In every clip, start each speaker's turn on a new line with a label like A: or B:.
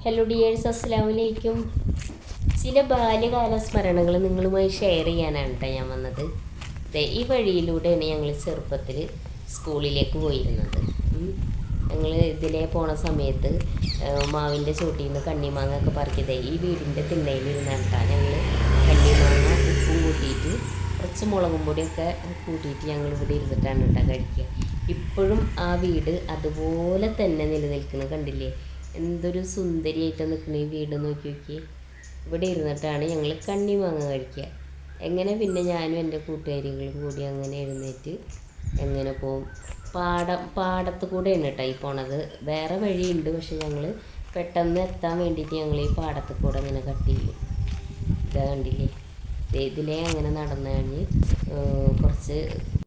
A: Hello dears, അസ്സലാമലൈക്കും. ചില ബാല്യകാല സ്മരണകൾ നിങ്ങളുമായി ഷെയർ ചെയ്യാനാണ് കേട്ടോ ഞാൻ വന്നത്. ഈ വഴിയിലൂടെയാണ് ഞങ്ങൾ ചെറുപ്പത്തിൽ സ്കൂളിലേക്ക് പോയിരുന്നത്. ഞങ്ങൾ ഇതിലേ പോണ സമയത്ത് മാവിൻ്റെ ചോട്ടിൽ നിന്ന് കണ്ണിമാങ്ങ ഒക്കെ പറിക്കതേ ഈ വീടിൻ്റെ തിണ്ണയിലിരുന്നാണ് കേട്ടോ ഞങ്ങൾ കണ്ണിമാങ്ങ ഉപ്പും കൂട്ടിയിട്ട് കുറച്ച് മുളകും പൊടിയൊക്കെ കൂട്ടിയിട്ട് ഞങ്ങൾ ഇവിടെ ഇരുന്നിട്ടാണ് കേട്ടോ കഴിക്കുക. ഇപ്പോഴും ആ വീട് അതുപോലെ തന്നെ നിലനിൽക്കുന്നത് കണ്ടില്ലേ? എന്തൊരു സുന്ദരിയായിട്ട് നിൽക്കുന്ന ഈ വീട് നോക്കി നോക്കി. ഇവിടെ ഇരുന്നിട്ടാണ് ഞങ്ങൾ കണ്ണിമാങ്ങ കഴിക്കുക. എങ്ങനെ പിന്നെ ഞാനും എൻ്റെ കൂട്ടുകാരികളും കൂടി അങ്ങനെ എഴുന്നേറ്റ് എങ്ങനെ പോവും. പാടത്ത് കൂടെയാണ് കേട്ടോ ഈ പോണത്. വേറെ വഴിയുണ്ട്, പക്ഷെ ഞങ്ങൾ പെട്ടെന്ന് എത്താൻ വേണ്ടിയിട്ട് ഞങ്ങൾ ഈ പാടത്ത് കൂടെ അങ്ങനെ കട്ട് ചെയ്യും. ഇതാ കണ്ടില്ലേ? ഇതിലേ അങ്ങനെ നടന്നു കഴിഞ്ഞ്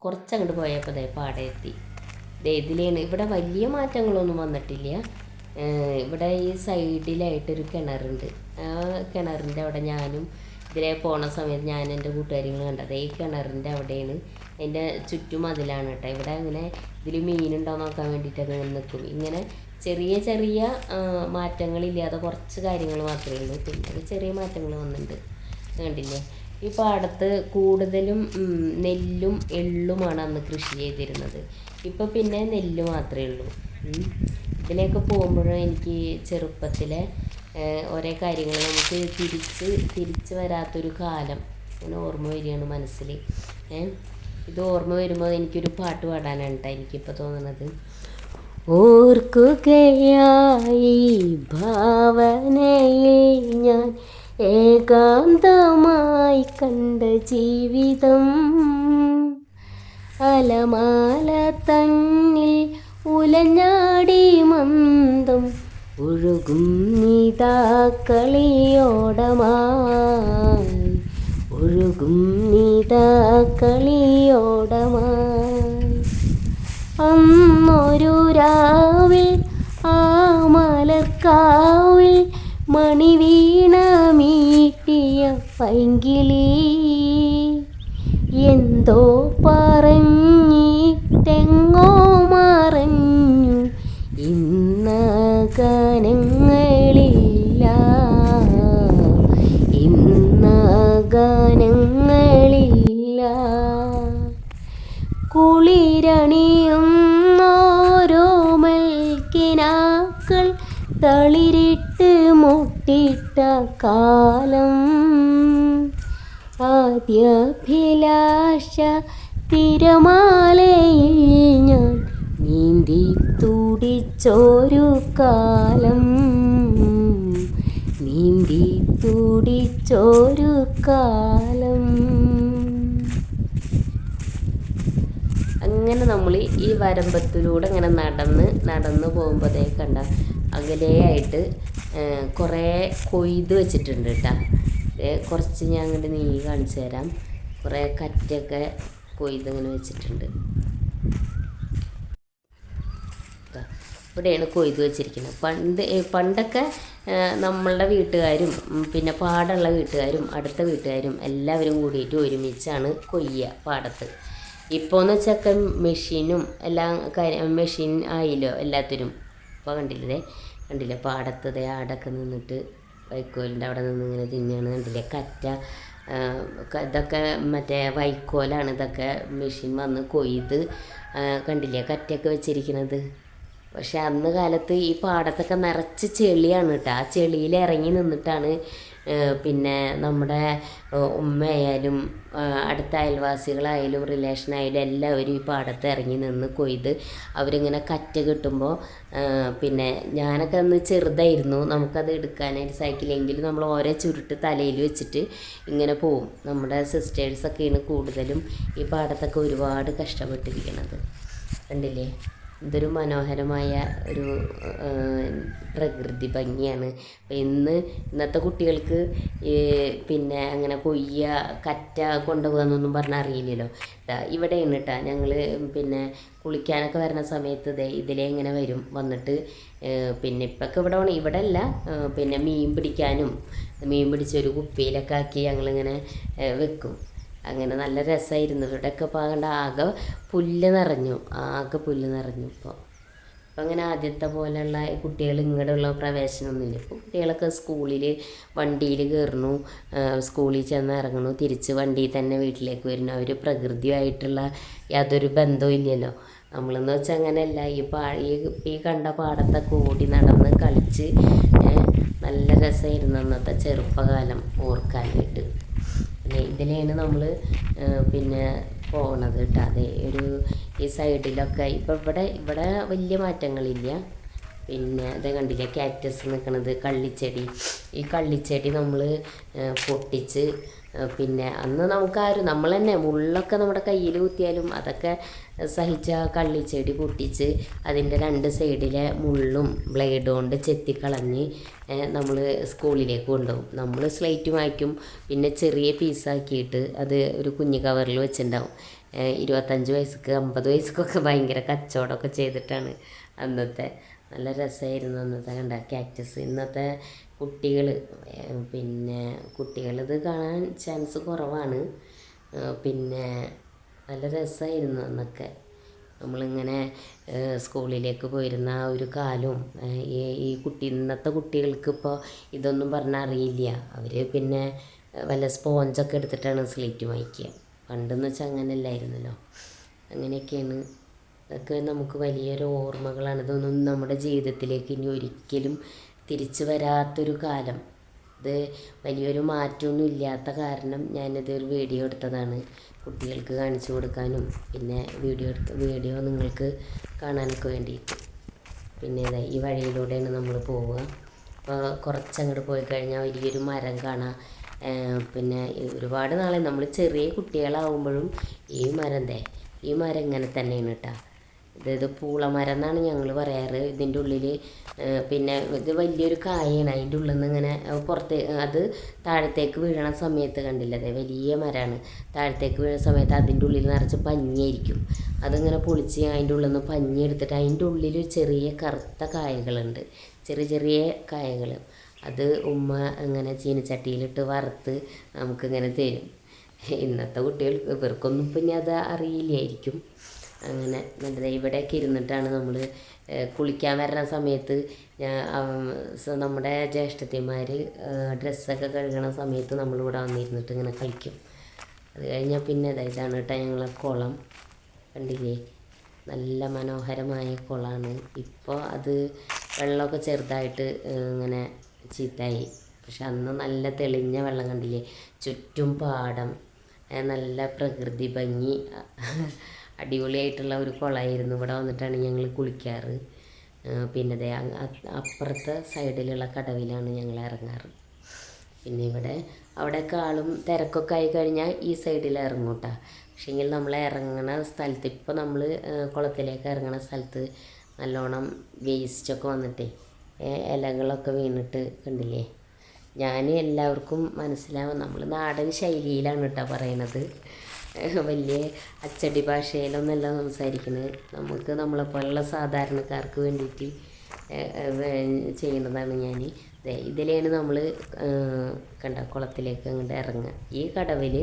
A: കുറച്ചങ്ങോട്ട് പോയപ്പോൾ പാടം എത്തി. ഇതിലാണ്. ഇവിടെ വലിയ മാറ്റങ്ങളൊന്നും വന്നിട്ടില്ല. ഇവിടെ ഈ സൈഡിലായിട്ടൊരു കിണറുണ്ട്. ആ കിണറിൻ്റെ അവിടെ ഞാനും ഇതിലെ പോണ സമയത്ത് ഞാൻ എൻ്റെ കൂട്ടുകാരികൾ കണ്ടത് ഈ കിണറിൻ്റെ അവിടെയാണ്. അതിൻ്റെ ചുറ്റും അതിലാണ് കേട്ടോ. ഇവിടെ അങ്ങനെ ഇതിൽ മീനുണ്ടോ നോക്കാൻ വേണ്ടിയിട്ടൊക്കെ നിൽക്കും. ഇങ്ങനെ ചെറിയ ചെറിയ മാറ്റങ്ങളില്ലാതെ കുറച്ച് കാര്യങ്ങൾ മാത്രമേ ഉള്ളൂ. പിന്നെ ചെറിയ മാറ്റങ്ങൾ വന്നിട്ടുണ്ട്. കണ്ടില്ലേ? ഈ പാടത്ത് കൂടുതലും നെല്ലും എള്ളുമാണ് അന്ന് കൃഷി ചെയ്തിരുന്നത്. ഇപ്പോൾ പിന്നെ നെല്ല് മാത്രമേ ഉള്ളൂ. ഇതിലേക്ക് പോകുമ്പോഴും എനിക്ക് ചെറുപ്പത്തിലെ ഓരോ കാര്യങ്ങൾ നമുക്ക് തിരിച്ച് വരാത്തൊരു കാലം അങ്ങനെ ഓർമ്മ വരികയാണ് മനസ്സിൽ. ഇത് ഓർമ്മ വരുമ്പോൾ എനിക്കൊരു പാട്ട് പാടാനാണ് കേട്ടോ എനിക്കിപ്പോൾ തോന്നുന്നത്. ഓർക്കുകയായി ഭാവനയിൽ ഞാൻ ഏകാന്തമായി കണ്ട ജീവിതം, അലമാല തന്നിൽ ഉലഞ്ഞാടി മന്ദം ഒഴുകും നീതാ കളിയോടമായി, ഒഴുകും നീതാ കളിയോടമായി. അന്നൊരു രാവിൽ ആ മലർക്കാവിൽ മണിവീണ മീട്ടിയ പൈങ്കിളി എന്തോ പറഞ്ഞിട്ടെങ്ങോ മറഞ്ഞു. ഇന്ന് ഗാനങ്ങളില്ല, ഇന്ന് ഗാനങ്ങളില്ല. കുളിരണിയുന്നോരോ മൽക്കിനാക്കൾ തളിരിട്ട് മുട്ടിട്ട കാലം, ആദ്യാഭിലാഷ തിരമാലയിൽ ഞാൻ നീന്തി തുടിച്ചൊരു കാലം, നീന്തി തുടിച്ചൊരു കാലം. അങ്ങനെ നമ്മൾ ഈ വരമ്പത്തിലൂടെ ഇങ്ങനെ നടന്ന് പോകുമ്പോഴേ കണ്ട അകലെയായിട്ട് കുറേ കൊയ്ത് വെച്ചിട്ടുണ്ട് കേട്ടോ. കുറച്ച് ഞാൻ അങ്ങോട്ട് നീങ്ങി കാണിച്ചു തരാം. കുറേ കറ്റൊക്കെ കൊയ്തിങ്ങനെ വെച്ചിട്ടുണ്ട്. ഇവിടെയാണ് കൊയ്ത് വെച്ചിരിക്കുന്നത്. പണ്ടൊക്കെ നമ്മളുടെ വീട്ടുകാരും പിന്നെ പാടമുള്ള വീട്ടുകാരും അടുത്ത വീട്ടുകാരും എല്ലാവരും കൂടിയിട്ട് ഒരുമിച്ചാണ് കൊയ്യുക പാടത്ത്. ഇപ്പോഴെന്ന് വെച്ചാൽ മെഷീനും എല്ലാം മെഷീൻ ആയില്ലോ എല്ലാത്തിനും. ഇപ്പോൾ കണ്ടില്ലേ പാടത്തതേ ആടൊക്കെ നിന്നിട്ട് വൈക്കോലിൻ്റെ അവിടെ നിന്ന് ഇങ്ങനെ തിന്നെയാണ്. കണ്ടില്ലേ കറ്റ, ഇതൊക്കെ മറ്റേ വൈക്കോലാണ്. ഇതൊക്കെ മെഷീൻ വന്ന് കൊയ്ത് കണ്ടില്ലേ കറ്റയൊക്കെ വെച്ചിരിക്കുന്നത്. പക്ഷെ അന്ന് കാലത്ത് ഈ പാടത്തൊക്കെ നിറച്ച് ചെളിയാണ് കേട്ടോ. ആ ചെളിയിൽ ഇറങ്ങി നിന്നിട്ടാണ് പിന്നെ നമ്മുടെ ഉമ്മയായാലും അടുത്ത അയൽവാസികളായാലും റിലേഷനായാലും എല്ലാവരും ഈ പാടത്ത് ഇറങ്ങി നിന്ന് കൊയ്ത് അവരിങ്ങനെ കറ്റ കിട്ടുമ്പോൾ പിന്നെ ഞാനൊക്കെ അന്ന് ചെറുതായിരുന്നു. നമുക്കത് എടുക്കാനായിട്ട് സൈക്കിളെങ്കിലും നമ്മൾ ഓരോ ചുരുട്ട് തലയിൽ വെച്ചിട്ട് ഇങ്ങനെ പോവും. നമ്മുടെ സിസ്റ്റേഴ്സൊക്കെയാണ് കൂടുതലും ഈ പാടത്തൊക്കെ ഒരുപാട് കഷ്ടപ്പെട്ടിരിക്കുന്നത്. കണ്ടില്ലേ? ഇതൊരു മനോഹരമായ ഒരു പ്രകൃതി ഭംഗിയാണ്. ഇന്നത്തെ കുട്ടികൾക്ക് പിന്നെ അങ്ങനെ കറ്റ കൊണ്ടുപോകാമെന്നൊന്നും പറഞ്ഞാൽ അറിയില്ലല്ലോ. ഇവിടെയാണ് കേട്ടോ ഞങ്ങൾ പിന്നെ കുളിക്കാനൊക്കെ വരുന്ന സമയത്ത് ഇതിലേ ഇങ്ങനെ വന്നിട്ട് പിന്നെ ഇപ്പൊക്കെ ഇവിടെ അല്ല പിന്നെ മീൻ പിടിച്ചൊരു കുപ്പിയിലൊക്കെ ആക്കി ഞങ്ങളിങ്ങനെ വെക്കും. അങ്ങനെ നല്ല രസമായിരുന്നു. ഇവിടെയൊക്കെ പോകേണ്ട ആകെ പുല്ല് നിറഞ്ഞു ഇപ്പോൾ. അപ്പം അങ്ങനെ ആദ്യത്തെ പോലെയുള്ള കുട്ടികൾ ഇങ്ങോട്ടുള്ള പ്രവേശനമൊന്നുമില്ല. ഇപ്പോൾ കുട്ടികളൊക്കെ സ്കൂളിൽ വണ്ടിയിൽ കയറുന്നു, സ്കൂളിൽ ചെന്ന് ഇറങ്ങണു, തിരിച്ച് വണ്ടിയിൽ തന്നെ വീട്ടിലേക്ക് വരുന്നു. അവർ പ്രകൃതിയുമായിട്ടുള്ള യാതൊരു ബന്ധവും ഇല്ലല്ലോ. നമ്മളെന്ന് വെച്ചാൽ അങ്ങനെയല്ല. ഈ കണ്ട പാടത്തൊക്കെ ഓടി നടന്ന് കളിച്ച് നല്ല രസമായിരുന്നു അന്നത്തെ ചെറുപ്പകാലം ഓർക്കാനായിട്ട്. പിന്നെ ഇതിലാണ് നമ്മൾ പിന്നെ പോകണത് കേട്ടോ. അതെ, ഈ സൈഡിലൊക്കെ ഇപ്പം ഇവിടെ വലിയ മാറ്റങ്ങളില്ല. പിന്നെ അത് കണ്ടില്ലേ, കാക്ടസ് നിൽക്കണത്, കള്ളിച്ചെടി. ഈ കള്ളിച്ചെടി നമ്മൾ പൊട്ടിച്ച് പിന്നെ അന്ന് നമ്മൾ തന്നെ മുള്ളൊക്കെ നമ്മുടെ കയ്യിൽ കുത്തിയാലും അതൊക്കെ സഹിച്ച കള്ളിച്ചെടി പൊട്ടിച്ച് അതിൻ്റെ 2 സൈഡിലെ മുള്ളും ബ്ലേഡ് കൊണ്ട് ചെത്തിക്കളഞ്ഞ് നമ്മൾ സ്കൂളിലേക്ക് കൊണ്ടുപോകും. നമ്മൾ സ്ലേറ്റ് വായിക്കും, പിന്നെ ചെറിയ പീസാക്കിയിട്ട് അത് ഒരു കുഞ്ഞു കവറിൽ വെച്ചിട്ടുണ്ടാവും. 25 വയസ്സക്ക് 50 വയസ്സക്കൊക്കെ ഭയങ്കര കച്ചവടമൊക്കെ ചെയ്തിട്ടാണ് അന്നത്തെ. നല്ല രസമായിരുന്നു അന്നത്തെ കണ്ട കാക്ടസ്. ഇന്നത്തെ കുട്ടികൾ പിന്നെ കുട്ടികളിത് കാണാൻ ചാൻസ് കുറവാണ്. പിന്നെ നല്ല രസമായിരുന്നു അന്നൊക്കെ. നമ്മളിങ്ങനെ സ്കൂളിലേക്ക് പോയിരുന്ന ആ ഒരു കാലവും ഇന്നത്തെ കുട്ടികൾക്ക് ഇപ്പോൾ ഇതൊന്നും പറഞ്ഞാൽ അറിയില്ല. അവർ പിന്നെ വല്ല സ്പോഞ്ചൊക്കെ എടുത്തിട്ടാണ് സ്ലേറ്റ് വായിക്കുക. പണ്ടെന്ന് വെച്ചാൽ അങ്ങനെയല്ലായിരുന്നല്ലോ. അങ്ങനെയൊക്കെയാണ്. അതൊക്കെ നമുക്ക് വലിയൊരു ഓർമ്മകളാണ്. ഇതൊന്നും നമ്മുടെ ജീവിതത്തിലേക്ക് ഇനി ഒരിക്കലും തിരിച്ചു വരാത്തൊരു കാലം. ഇത് വലിയൊരു മാറ്റമൊന്നും ഇല്ലാത്ത കാരണം ഞാനിതൊരു വീഡിയോ എടുത്തതാണ്, കുട്ടികൾക്ക് കാണിച്ചു കൊടുക്കാനും പിന്നെ വീഡിയോ നിങ്ങൾക്ക് കാണാനൊക്കെ വേണ്ടിയിട്ട്. പിന്നെ ഈ വഴിയിലൂടെയാണ് നമ്മൾ പോവുക. അപ്പോൾ കുറച്ചങ്ങോട്ട് പോയി കഴിഞ്ഞാൽ വലിയൊരു മരം കാണാം. പിന്നെ ഒരുപാട് നാളെ നമ്മൾ ചെറിയ കുട്ടികളാവുമ്പോഴും ഈ മരം ഇങ്ങനെ തന്നെയാണ് കേട്ടോ. ഇത് പൂളമരം എന്നാണ് ഞങ്ങൾ പറയാറ്. ഇതിൻ്റെ ഉള്ളിൽ പിന്നെ ഇത് വലിയൊരു കായാണ്. അതിൻ്റെ ഉള്ളിൽ നിന്ന് ഇങ്ങനെ അത് താഴത്തേക്ക് വീഴണ സമയത്ത് കണ്ടില്ല, അതെ വലിയ മരമാണ്. താഴത്തേക്ക് വീഴുന്ന സമയത്ത് അതിൻ്റെ ഉള്ളിൽ നിറച്ച് പഞ്ഞിയായിരിക്കും. അതിങ്ങനെ പൊളിച്ച് അതിൻ്റെ ഉള്ളിൽ നിന്ന് പഞ്ഞി എടുത്തിട്ട് അതിൻ്റെ ഉള്ളിൽ ചെറിയ കറുത്ത കായകളുണ്ട്, ചെറിയ ചെറിയ കായകൾ. അത് ഉമ്മ ഇങ്ങനെ ചീനച്ചട്ടിയിലിട്ട് വറുത്ത് നമുക്കിങ്ങനെ തരും. ഇന്നത്തെ കുട്ടികൾക്ക് ഇവർക്കൊന്നും പിന്നെ അത് അറിയില്ലായിരിക്കും. അങ്ങനെ നല്ലത്. ഇവിടെയൊക്കെ ഇരുന്നിട്ടാണ് നമ്മൾ കുളിക്കാൻ വരുന്ന സമയത്ത് നമ്മുടെ ജ്യേഷ്ഠത്തിമാർ ഡ്രസ്സൊക്കെ കഴുകണ സമയത്ത് നമ്മളിവിടെ വന്നിരുന്നിട്ട് ഇങ്ങനെ കളിക്കും. അത് കഴിഞ്ഞാൽ പിന്നെ ഇതാണ് കേട്ടോ ഞങ്ങളെ കുളം. കണ്ടില്ലേ, നല്ല മനോഹരമായ കുളമാണ്. ഇപ്പോൾ അത് വെള്ളമൊക്കെ ചെറുതായിട്ട് ഇങ്ങനെ ചീത്തയായി. പക്ഷെ അന്ന് നല്ല തെളിഞ്ഞ വെള്ളം കണ്ടില്ലേ, ചുറ്റും പാടം, നല്ല പ്രകൃതി ഭംഗി, അടിപൊളിയായിട്ടുള്ള ഒരു കുളമായിരുന്നു. ഇവിടെ വന്നിട്ടാണ് ഞങ്ങൾ കുളിക്കാറ്. പിന്നെ അപ്പുറത്തെ സൈഡിലുള്ള കടവിലാണ് ഞങ്ങൾ ഇറങ്ങാറ്. പിന്നെ അവിടെയൊക്കെ ആളും തിരക്കൊക്കെ ആയി കഴിഞ്ഞാൽ ഈ സൈഡിൽ ഇറങ്ങും കേട്ടോ. പക്ഷേങ്കിൽ നമ്മൾ ഇറങ്ങണ സ്ഥലത്ത്, ഇപ്പോൾ നമ്മൾ കുളത്തിലേക്ക് ഇറങ്ങണ സ്ഥലത്ത് നല്ലോണം വേസ്റ്റൊക്കെ വന്നിട്ടേ ഇലകളൊക്കെ വീണിട്ട് കണ്ടില്ലേ. എല്ലാവർക്കും മനസ്സിലാവും, നമ്മൾ നാടൻ ശൈലിയിലാണ് കേട്ടോ പറയണത്. വലിയ അച്ചടി ഭാഷയിലൊന്നല്ല സംസാരിക്കുന്നത്. നമുക്ക് നമ്മളെപ്പോലുള്ള സാധാരണക്കാർക്ക് വേണ്ടിയിട്ട് ചെയ്യുന്നതാണ് ഞാൻ. ഇതിലാണ് നമ്മൾ കുളത്തിലേക്ക് അങ്ങോട്ട് ഇറങ്ങുക. ഈ കടവിൽ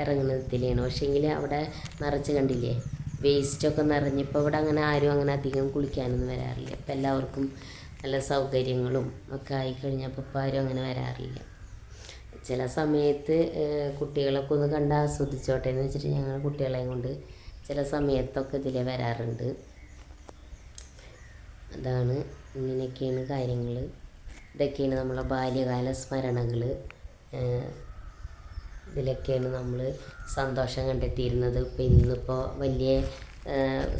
A: ഇറങ്ങുന്നതിലാണ്. പക്ഷേങ്കിൽ അവിടെ നിറച്ച് കണ്ടില്ലേ വേസ്റ്റൊക്കെ നിറഞ്ഞിപ്പോൾ ഇവിടെ ആരും അങ്ങനെ അധികം കുളിക്കാനൊന്നും വരാറില്ല. ഇപ്പം എല്ലാവർക്കും നല്ല സൗകര്യങ്ങളും ഒക്കെ ആയിക്കഴിഞ്ഞപ്പോൾ ഇപ്പോൾ ആരും അങ്ങനെ വരാറില്ല. ചില സമയത്ത് കുട്ടികളൊക്കെ ഒന്ന് കണ്ട് ആസ്വദിച്ചോട്ടെ എന്ന് വെച്ചിട്ട് ഞങ്ങൾ കുട്ടികളെയും കൊണ്ട് ചില സമയത്തൊക്കെ ഇതിലേ വരാറുണ്ട്. അതാണ്, ഇങ്ങനെയൊക്കെയാണ് കാര്യങ്ങൾ. ഇതൊക്കെയാണ് നമ്മളെ ബാല്യകാല സ്മരണകൾ. ഇതിലൊക്കെയാണ് നമ്മൾ സന്തോഷം കണ്ടെത്തിയിരുന്നത്. ഇപ്പം ഇന്നിപ്പോൾ വലിയ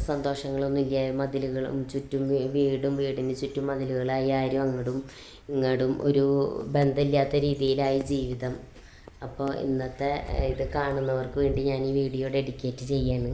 A: സന്തോഷങ്ങളൊന്നും ഇല്ല. മതിലുകളും ചുറ്റും വീടിന് ചുറ്റും മതിലുകളായി, ആരും അങ്ങോട്ടും ഇങ്ങോട്ടും ഒരു ബന്ധമില്ലാത്ത രീതിയിലായി ജീവിതം. അപ്പോൾ ഇന്നത്തെ ഇത് കാണുന്നവർക്ക് വേണ്ടി ഞാൻ ഈ വീഡിയോ ഡെഡിക്കേറ്റ് ചെയ്യാണ്.